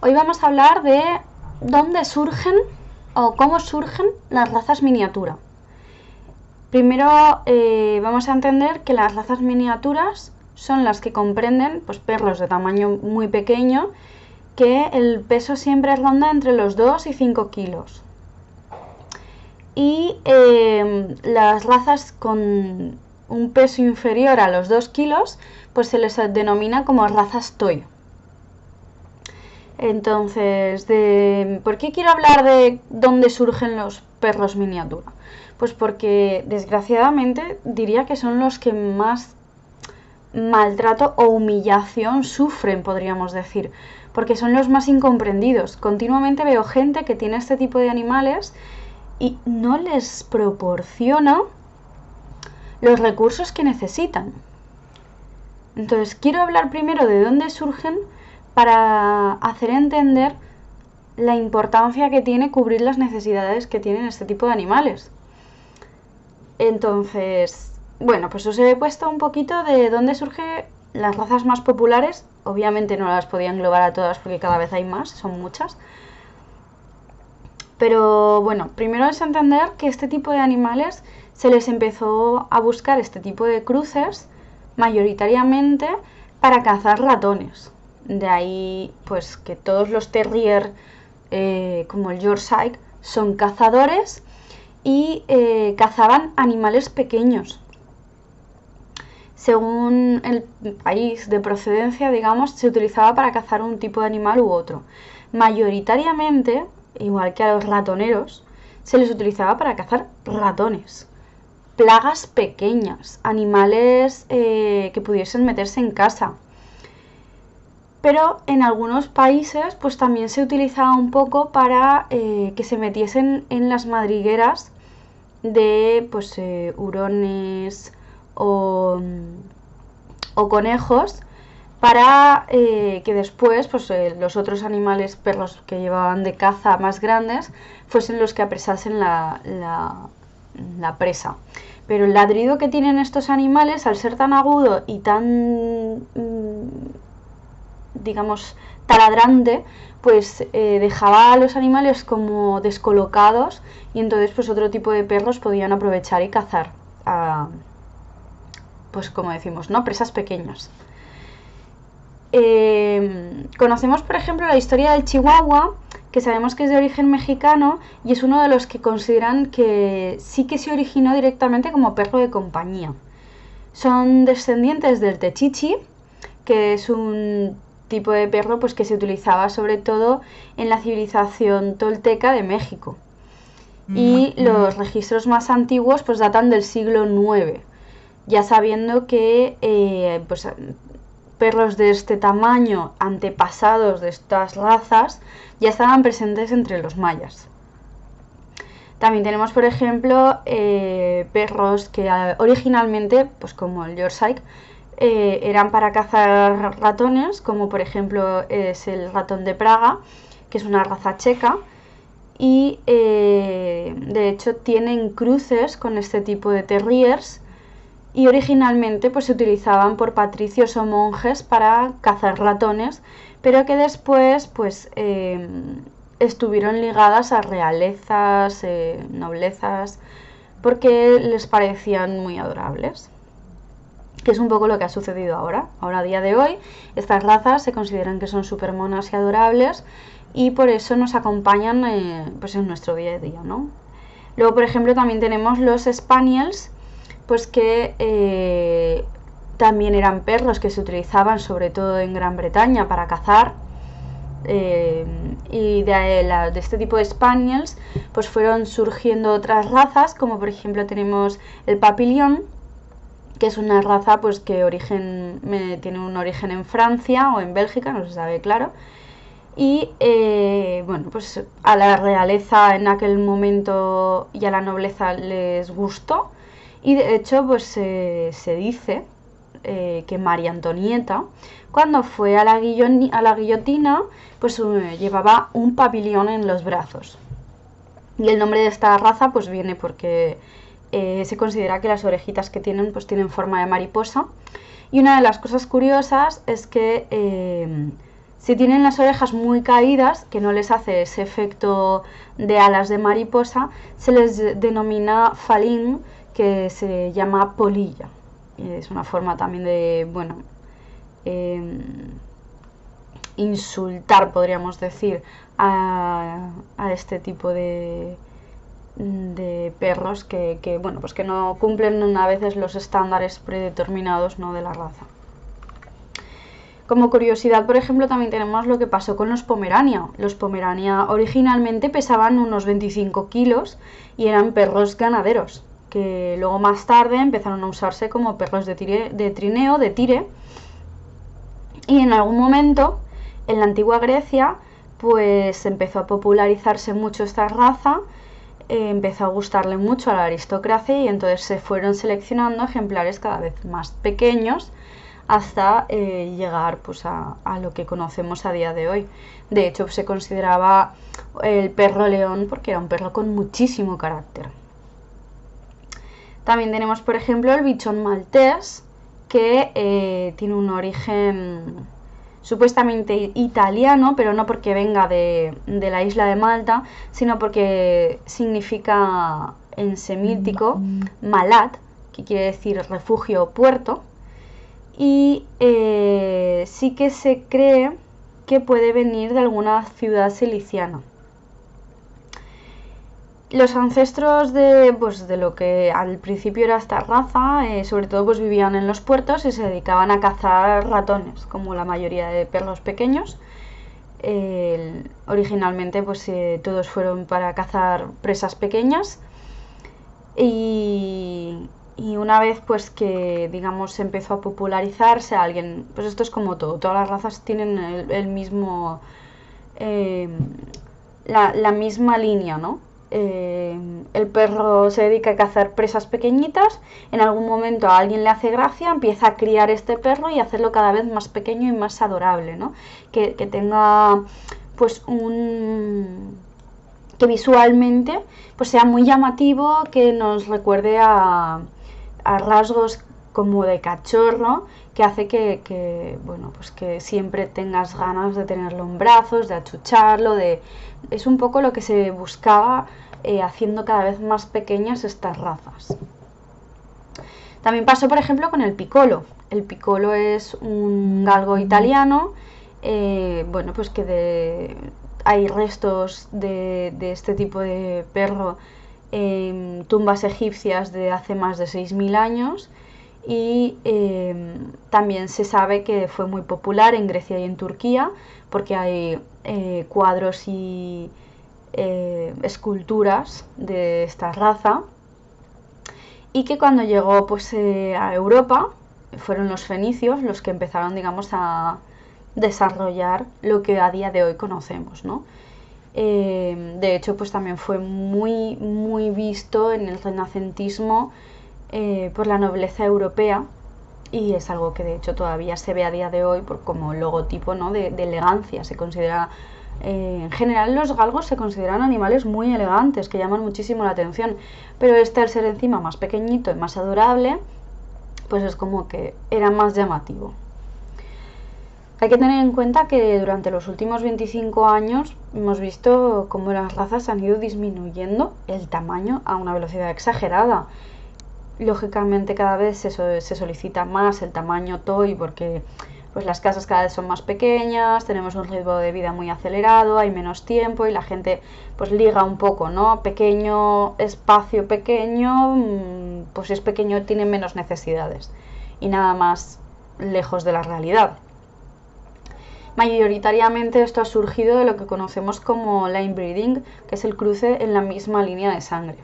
Hoy vamos a hablar de dónde surgen o cómo surgen las razas miniatura. Primero vamos a entender que las razas miniaturas son las que comprenden pues, perros de tamaño muy pequeño, que el peso siempre ronda entre los 2 y 5 kilos. Y las razas con un peso inferior a los 2 kilos, pues se les denomina como razas toy. Entonces, ¿por qué quiero hablar de dónde surgen los perros miniatura? Pues porque, desgraciadamente, diría que son los que más maltrato o humillación sufren, podríamos decir, porque son los más incomprendidos. Continuamente veo gente que tiene este tipo de animales y no les proporciona los recursos que necesitan. Entonces, quiero hablar primero de dónde surgen para hacer entender la importancia que tiene cubrir las necesidades que tienen este tipo de animales. Entonces, bueno, pues os he puesto un poquito de dónde surgen las razas más populares. Obviamente no las podía englobar a todas porque cada vez hay más, son muchas. Pero bueno, primero es entender que este tipo de animales se les empezó a buscar este tipo de cruces mayoritariamente para cazar ratones. De ahí pues que todos los terrier como el Yorkshire son cazadores y cazaban animales pequeños. Según el país de procedencia, digamos, se utilizaba para cazar un tipo de animal u otro. Mayoritariamente, igual que a los ratoneros, se les utilizaba para cazar ratones, plagas pequeñas, animales que pudiesen meterse en casa. Pero en algunos países pues también se utilizaba un poco para que se metiesen en las madrigueras de pues, hurones o conejos, para que después pues, los otros animales, perros que llevaban de caza más grandes, fuesen los que apresasen la presa. Pero el ladrido que tienen estos animales, al ser tan agudo y tan digamos taladrante, pues dejaba a los animales como descolocados, y entonces pues otro tipo de perros podían aprovechar y cazar pues como decimos, ¿no? Presas pequeñas. Conocemos por ejemplo la historia del chihuahua, que sabemos que es de origen mexicano y es uno de los que consideran que sí que se originó directamente como perro de compañía. Son descendientes del techichi, que es un tipo de perro pues, que se utilizaba sobre todo en la civilización tolteca de México. Y los registros más antiguos pues, datan del siglo IX, ya sabiendo que pues, perros de este tamaño, antepasados de estas razas, ya estaban presentes entre los mayas. También tenemos, por ejemplo, perros que originalmente, pues como el Yorkshire, eran para cazar ratones, como por ejemplo es el ratón de Praga, que es una raza checa, y de hecho tienen cruces con este tipo de terriers, y originalmente pues, se utilizaban por patricios o monjes para cazar ratones, pero que después pues, estuvieron ligadas a realezas, noblezas, porque les parecían muy adorables, que es un poco lo que ha sucedido ahora. Ahora, a día de hoy, estas razas se consideran que son súper monas y adorables, y por eso nos acompañan pues en nuestro día a día, ¿no? Luego, por ejemplo, también tenemos los Spaniels, pues que también eran perros que se utilizaban sobre todo en Gran Bretaña para cazar, y de este tipo de Spaniels pues fueron surgiendo otras razas, como por ejemplo tenemos el Papillon, que es una raza pues que tiene un origen en Francia o en Bélgica, no se sabe claro, y bueno, pues a la realeza en aquel momento y a la nobleza les gustó, y de hecho pues se dice que María Antonieta, cuando fue a la guillotina, pues llevaba un papillón en los brazos. Y el nombre de esta raza pues viene porque se considera que las orejitas que tienen pues tienen forma de mariposa. Y una de las cosas curiosas es que Si tienen las orejas muy caídas, que no les hace ese efecto de alas de mariposa, se les denomina falín, que se llama polilla. Y es una forma también de, bueno, insultar, podríamos decir, a este tipo de perros que, bueno, pues que no cumplen a veces los estándares predeterminados, ¿no?, de la raza. Como curiosidad, por ejemplo, también tenemos lo que pasó con los Pomerania. Los Pomerania originalmente pesaban unos 25 kilos y eran perros ganaderos, que luego más tarde empezaron a usarse como perros de trineo, de tire. Y en algún momento, en la antigua Grecia, pues empezó a popularizarse mucho esta raza, empezó a gustarle mucho a la aristocracia y entonces se fueron seleccionando ejemplares cada vez más pequeños hasta llegar pues a lo que conocemos a día de hoy. De hecho, se consideraba el perro león porque era un perro con muchísimo carácter. También tenemos, por ejemplo, el bichón maltés, que tiene un origen supuestamente italiano, pero no porque venga de la isla de Malta, sino porque significa en semítico malat, que quiere decir refugio o puerto. Y sí que se cree que puede venir de alguna ciudad ciliciana. Los ancestros de lo que al principio era esta raza, sobre todo pues vivían en los puertos y se dedicaban a cazar ratones, como la mayoría de perros pequeños. Originalmente pues todos fueron para cazar presas pequeñas y una vez pues que digamos empezó a popularizarse alguien, pues esto es como todo, todas las razas tienen el mismo la misma línea, ¿no? El perro se dedica a cazar presas pequeñitas, en algún momento a alguien le hace gracia, empieza a criar este perro y hacerlo cada vez más pequeño y más adorable, ¿no? Que tenga pues que visualmente pues sea muy llamativo, que nos recuerde a rasgos como de cachorro, que hace que bueno, pues que siempre tengas ganas de tenerlo en brazos, de achucharlo, es un poco lo que se buscaba haciendo cada vez más pequeñas estas razas. También pasó, por ejemplo, con el piccolo. El piccolo es un galgo italiano, bueno, pues que hay restos de este tipo de perro en tumbas egipcias de hace más de 6.000 años y también se sabe que fue muy popular en Grecia y en Turquía porque hay cuadros y esculturas de esta raza, y que cuando llegó pues a Europa fueron los fenicios los que empezaron, digamos, a desarrollar lo que a día de hoy conocemos, ¿no? De hecho pues también fue muy muy visto en el renacentismo por la nobleza europea, y es algo que de hecho todavía se ve a día de hoy como logotipo, ¿no?, de elegancia. Se considera en general los galgos se consideran animales muy elegantes que llaman muchísimo la atención, pero este, al ser encima más pequeñito y más adorable, pues es como que era más llamativo. Hay que tener en cuenta que durante los últimos 25 años hemos visto cómo las razas han ido disminuyendo el tamaño a una velocidad exagerada. Lógicamente cada vez se solicita más el tamaño toy porque pues las casas cada vez son más pequeñas, tenemos un ritmo de vida muy acelerado, hay menos tiempo y la gente pues liga un poco, ¿no? Pequeño, espacio pequeño, pues si es pequeño tiene menos necesidades y nada más lejos de la realidad. Mayoritariamente esto ha surgido de lo que conocemos como line breeding, que es el cruce en la misma línea de sangre.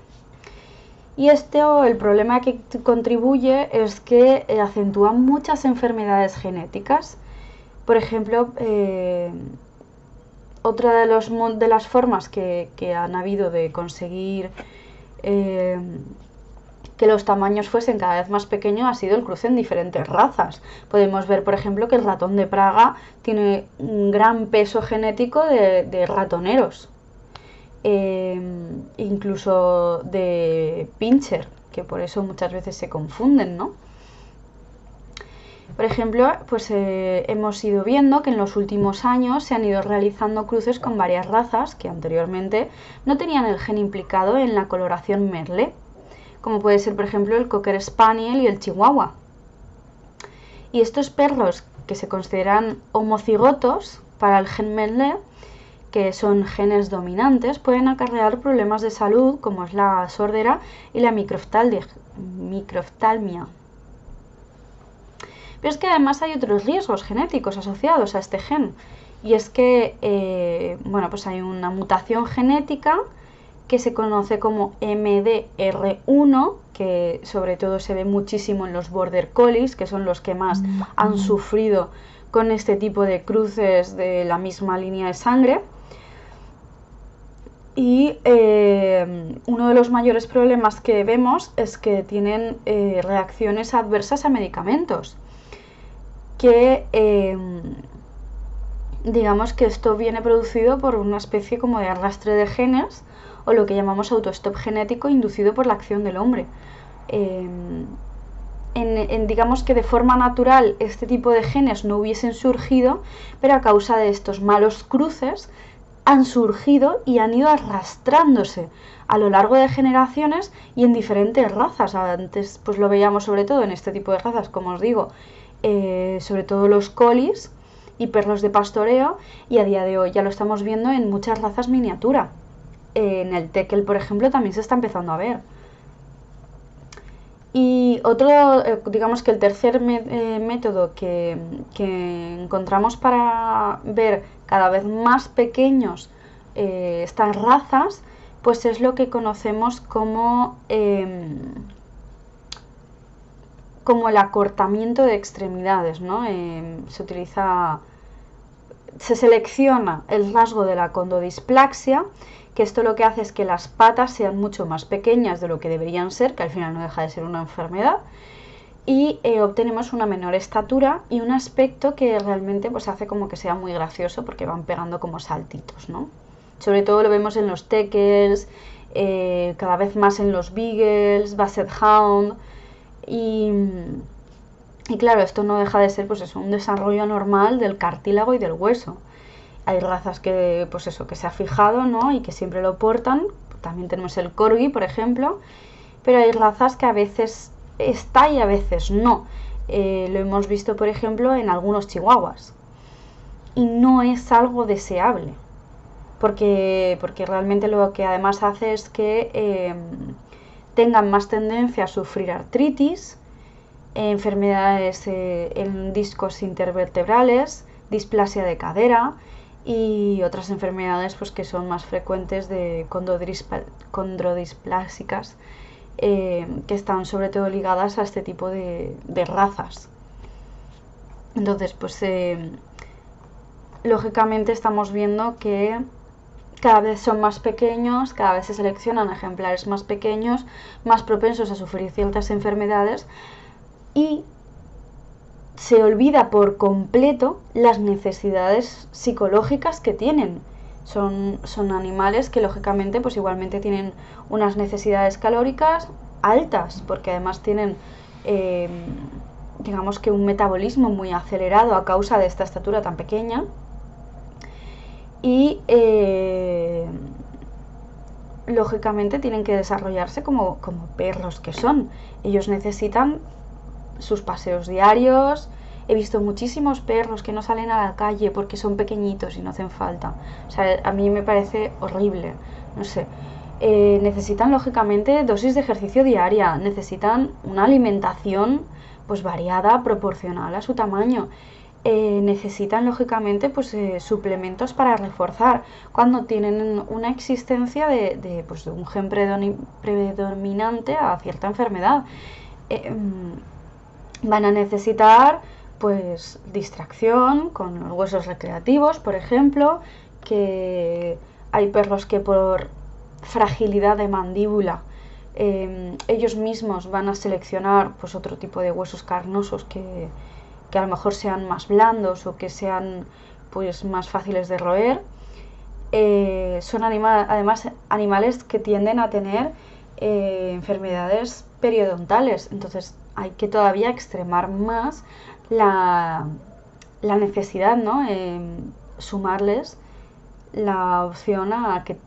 Y el problema que contribuye es que acentúa muchas enfermedades genéticas. Por ejemplo, otra de las formas que han habido de conseguir que los tamaños fuesen cada vez más pequeños ha sido el cruce en diferentes razas. Podemos ver, por ejemplo, que el ratón de Praga tiene un gran peso genético de ratoneros. Incluso de pincher, que por eso muchas veces se confunden, ¿no? Por ejemplo, pues hemos ido viendo que en los últimos años se han ido realizando cruces con varias razas que anteriormente no tenían el gen implicado en la coloración Merle, como puede ser por ejemplo el Cocker Spaniel y el Chihuahua. Y estos perros que se consideran homocigotos para el gen Merle, que son genes dominantes, pueden acarrear problemas de salud como es la sordera y la microftalmia. Pero es que además hay otros riesgos genéticos asociados a este gen. Y es que, bueno, pues hay una mutación genética que se conoce como MDR1, que sobre todo se ve muchísimo en los Border Collies, que son los que más han sufrido con este tipo de cruces de la misma línea de sangre. Y uno de los mayores problemas que vemos es que tienen reacciones adversas a medicamentos. Que digamos que esto viene producido por una especie como de arrastre de genes o lo que llamamos autostop genético inducido por la acción del hombre. Digamos que de forma natural este tipo de genes no hubiesen surgido, pero a causa de estos malos cruces han surgido y han ido arrastrándose a lo largo de generaciones y en diferentes razas. Antes pues lo veíamos sobre todo en este tipo de razas, como os digo, sobre todo los collies y perros de pastoreo, y a día de hoy ya lo estamos viendo en muchas razas miniatura. En el teckel, por ejemplo, también se está empezando a ver. Y otro, digamos que el tercer método que encontramos para ver cada vez más pequeños estas razas, pues es lo que conocemos como el acortamiento de extremidades, ¿no? Se selecciona el rasgo de la condrodisplasia, que esto lo que hace es que las patas sean mucho más pequeñas de lo que deberían ser, que al final no deja de ser una enfermedad, y obtenemos una menor estatura y un aspecto que realmente pues hace como que sea muy gracioso porque van pegando como saltitos, ¿no? Sobre todo lo vemos en los teckels, cada vez más en los beagles, basset hound. Y claro, esto no deja de ser pues eso, un desarrollo normal del cartílago y del hueso. Hay razas que, pues eso, que se ha fijado, ¿no? Y que siempre lo portan. También tenemos el corgi, por ejemplo. Pero hay razas que a veces está y a veces no. Lo hemos visto, por ejemplo, en algunos chihuahuas. Y no es algo deseable. Porque realmente lo que además hace es que tengan más tendencia a sufrir artritis, enfermedades en discos intervertebrales, displasia de cadera y otras enfermedades pues, que son más frecuentes de condrodisplásicas, que están sobre todo ligadas a este tipo de razas. Entonces, pues lógicamente estamos viendo que cada vez son más pequeños, cada vez se seleccionan ejemplares más pequeños, más propensos a sufrir ciertas enfermedades, y se olvida por completo las necesidades psicológicas que tienen. Son animales que lógicamente pues igualmente tienen unas necesidades calóricas altas, porque además tienen digamos que un metabolismo muy acelerado a causa de esta estatura tan pequeña. Y lógicamente tienen que desarrollarse como perros que son. Ellos necesitan sus paseos diarios. He visto muchísimos perros que no salen a la calle porque son pequeñitos y no hacen falta. O sea, a mí me parece horrible. No sé. Necesitan lógicamente dosis de ejercicio diaria. Necesitan una alimentación pues variada, proporcional a su tamaño. Necesitan lógicamente pues suplementos para reforzar cuando tienen una existencia de un gen predominante a cierta enfermedad. Van a necesitar pues distracción con los huesos recreativos, por ejemplo, que hay perros que por fragilidad de mandíbula ellos mismos van a seleccionar pues otro tipo de huesos carnosos que a lo mejor sean más blandos o que sean pues más fáciles de roer. Son además animales que tienden a tener enfermedades periodontales, entonces hay que todavía extremar más la, la necesidad, ¿no? Sumarles la opción a que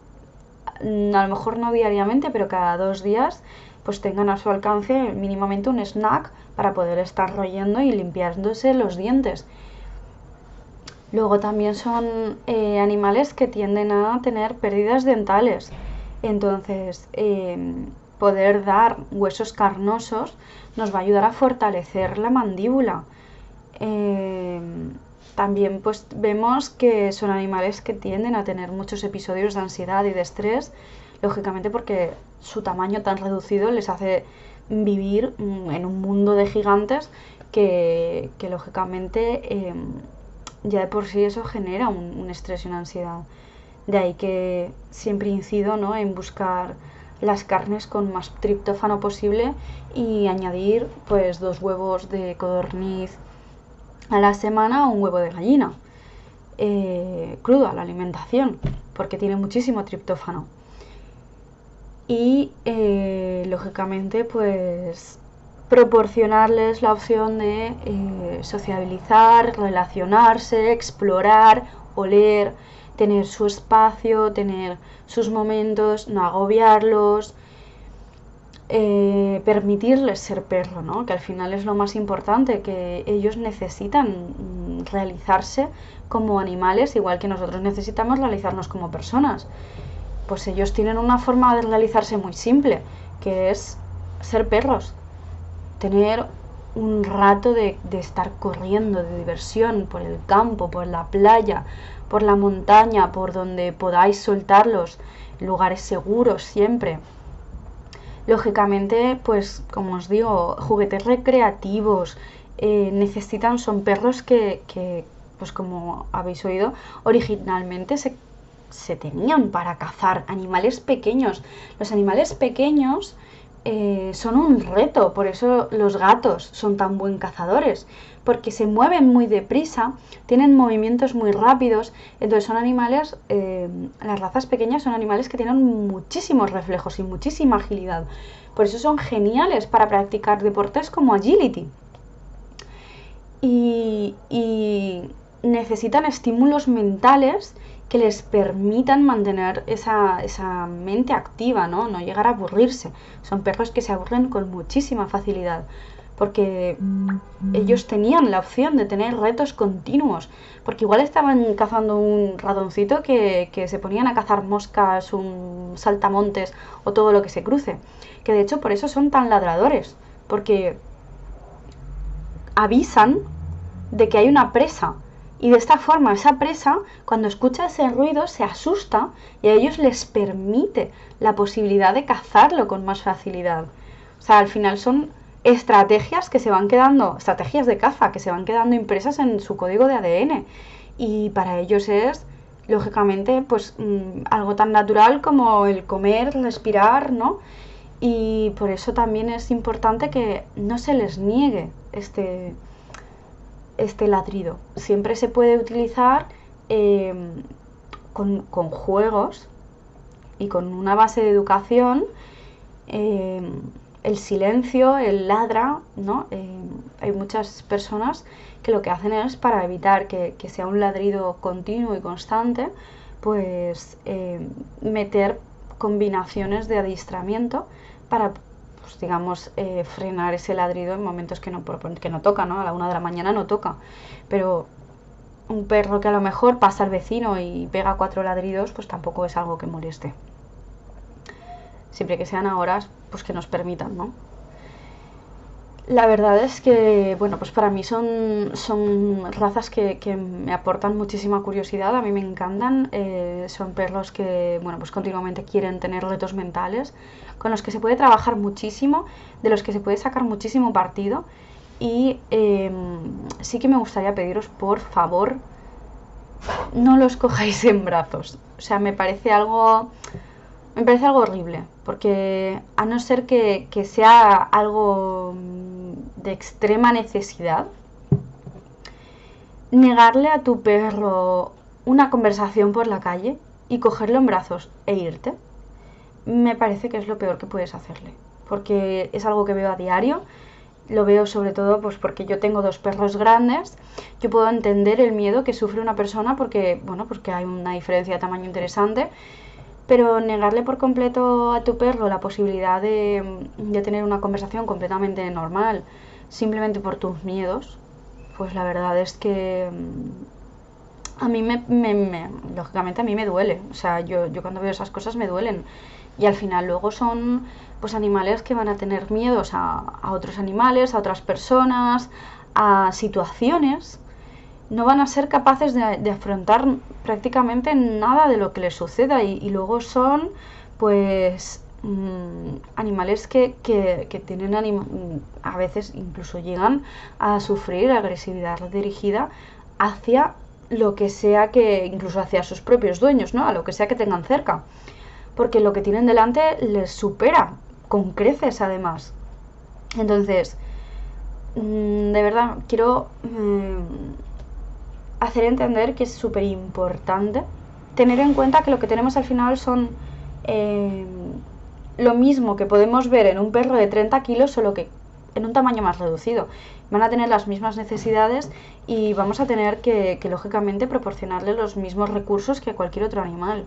a lo mejor no diariamente, pero cada 2 días pues tengan a su alcance mínimamente un snack para poder estar royendo y limpiándose los dientes. Luego también son animales que tienden a tener pérdidas dentales. Entonces, poder dar huesos carnosos nos va a ayudar a fortalecer la mandíbula. También pues vemos que son animales que tienden a tener muchos episodios de ansiedad y de estrés, lógicamente porque su tamaño tan reducido les hace vivir en un mundo de gigantes que lógicamente ya de por sí eso genera un estrés y una ansiedad. De ahí que siempre incido, ¿no?, en buscar las carnes con más triptófano posible y añadir pues 2 huevos de codorniz a la semana o un huevo de gallina crudo a la alimentación, porque tiene muchísimo triptófano. Y lógicamente pues proporcionarles la opción de sociabilizar, relacionarse, explorar, oler, tener su espacio, tener sus momentos, no agobiarlos, permitirles ser perro, ¿no? Que al final es lo más importante, que ellos necesitan realizarse como animales, igual que nosotros necesitamos realizarnos como personas. Pues ellos tienen una forma de realizarse muy simple, que es ser perros, tener un rato de estar corriendo, de diversión por el campo, por la playa, por la montaña, por donde podáis soltarlos, lugares seguros siempre. Lógicamente, pues como os digo, juguetes recreativos, son perros que, pues como habéis oído, originalmente se tenían para cazar animales pequeños. Los animales pequeños son un reto, por eso los gatos son tan buen cazadores, porque se mueven muy deprisa, tienen movimientos muy rápidos, entonces son animales, las razas pequeñas son animales que tienen muchísimos reflejos y muchísima agilidad, por eso son geniales para practicar deportes como agility. Y necesitan estímulos mentales que les permitan mantener esa mente activa, ¿no? No llegar a aburrirse. Son perros que se aburren con muchísima facilidad, porque ellos tenían la opción de tener retos continuos, porque igual estaban cazando un ratoncito que se ponían a cazar moscas, un saltamontes o todo lo que se cruce, que de hecho por eso son tan ladradores, porque avisan de que hay una presa. Y de esta forma esa presa, cuando escucha ese ruido, se asusta y a ellos les permite la posibilidad de cazarlo con más facilidad. O sea, al final son estrategias que se van quedando, estrategias de caza que se van quedando impresas en su código de ADN. Y para ellos es, lógicamente, pues algo tan natural como el comer, respirar, ¿no? Y por eso también es importante que no se les niegue este ladrido. Siempre se puede utilizar con juegos y con una base de educación, el silencio, el ladra, ¿no? Hay muchas personas que lo que hacen es, para evitar que sea un ladrido continuo y constante, pues meter combinaciones de adiestramiento para, pues, digamos, frenar ese ladrido en momentos que no toca, ¿no? A la 1 de la mañana no toca, pero un perro que a lo mejor pasa al vecino y pega 4 ladridos, pues tampoco es algo que moleste. Siempre que sean a horas pues que nos permitan, ¿no? La verdad es que, bueno, pues para mí son razas que me aportan muchísima curiosidad, a mí me encantan, son perros que, bueno, pues continuamente quieren tener retos mentales, con los que se puede trabajar muchísimo, de los que se puede sacar muchísimo partido, y sí que me gustaría pediros, por favor, no los cojáis en brazos. O sea, me parece algo horrible, porque a no ser que sea algo de extrema necesidad, negarle a tu perro una conversación por la calle y cogerlo en brazos e irte, me parece que es lo peor que puedes hacerle, porque es algo que veo a diario Lo veo sobre todo pues porque yo tengo dos perros grandes. Yo puedo entender el miedo que sufre una persona porque, bueno, porque hay una diferencia de tamaño interesante, pero negarle por completo a tu perro la posibilidad de tener una conversación completamente normal simplemente por tus miedos, pues la verdad es que a mí lógicamente a mí me duele. O sea, yo cuando veo esas cosas me duelen. Y al final luego son pues animales que van a tener miedos a otros animales, a otras personas, a situaciones. No van a ser capaces de afrontar prácticamente nada de lo que les suceda y luego son pues animales que tienen a veces incluso llegan a sufrir agresividad dirigida hacia lo que sea que, incluso hacia sus propios dueños, ¿no? A lo que sea que tengan cerca. Porque lo que tienen delante les supera, con creces además. Entonces, de verdad, quiero hacer entender que es súper importante tener en cuenta que lo que tenemos al final son lo mismo que podemos ver en un perro de 30 kilos, solo que en un tamaño más reducido. Van a tener las mismas necesidades y vamos a tener que lógicamente proporcionarle los mismos recursos que a cualquier otro animal.